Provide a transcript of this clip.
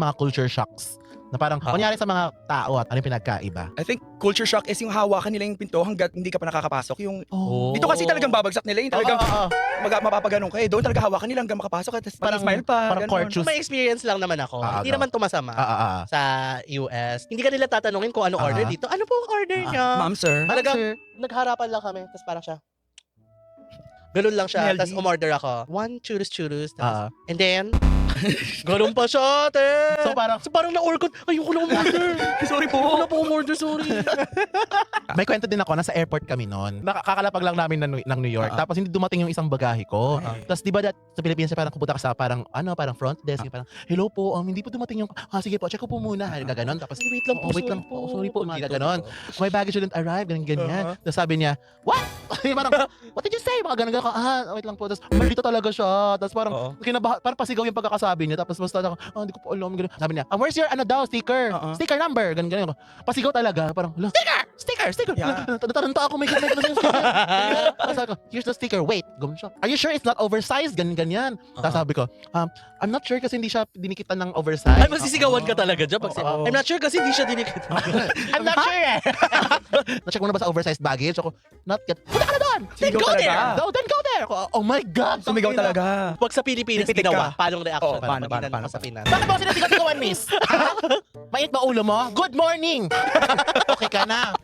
mga culture shocks na parang kunyari sa mga tao at ano yung pinagkaiba? I think culture shock is yung hawakan nila yung pinto hanggat hindi ka pa nakakapasok. Yung dito kasi talagang babagsak nila, yung talagang mapapaganong ka eh. Doon talaga hawakan nila hanggang makapasok at Parang- smile pa. parang ganun. courteous. May experience lang naman ako. Hindi go. naman tumasama sa US. Hindi ka nila tatanungin kung ano order dito. Ano po ang order niya? Ma'am, sir. Talagang nagharapan lang kami. Tapos parang siya. Ganun lang siya. Healthy. Tapos umorder ako. 1 churros. Ah. And then, ganun pa siya, te. So parang na-orkot. Ayoko lang umorder. Sorry Ayoko po. na po umorder, sorry. may kwento din ako, nasa airport kami noon. Nakakalapag lang namin ng New York. Tapos hindi dumating yung isang bagahe ko. Tapos di ba sa Pilipinas parang pupunta ka sa parang front desk, parang hello po, hindi po dumating yung sige po, check ko po muna. Gaganon. Tapos Wait lang po, wait sorry lang po. po, sorry po, Mga gaganon. My baggage didn't arrive, ganyan. Tapos sabi niya, what? Parang, what did you say? Mga ganun ka, wait lang po. Tapos maldito talaga siya. Tapos parang parang pasigaw yung pagkakasabi niya. Tapos basta ako, hindi ko po alam. Ganun. Sabi niya, where's your sticker? Sticker number. Ganun. Pasigaw talaga. Parang, sticker. Yeah. Nataranta ako, may sticker. Tapos ako, here's the sticker. Wait. Ganun siya. Are you sure it's not oversized? Ganyan. Tapos sabi ko, I'm not sure kasi hindi siya dinikitan ng oversized. Ay, masisigawan ka talaga dyan. I'm not sure kasi hindi siya dinikit. I'm not sure eh. Na-check mo na ba sa oversized baggage? Ako, not yet. Punta ka na doon! Then go there. Then go there! Ako, oh my God! Sumigaw talaga. Pag sa Pilipinas Pipitik ginawa, ka. paano reaction? Paano sa Pinas? Bakit mo sinasigaw-sigawan, miss? Mainit ba ulo mo? Good morning! Okay ka na.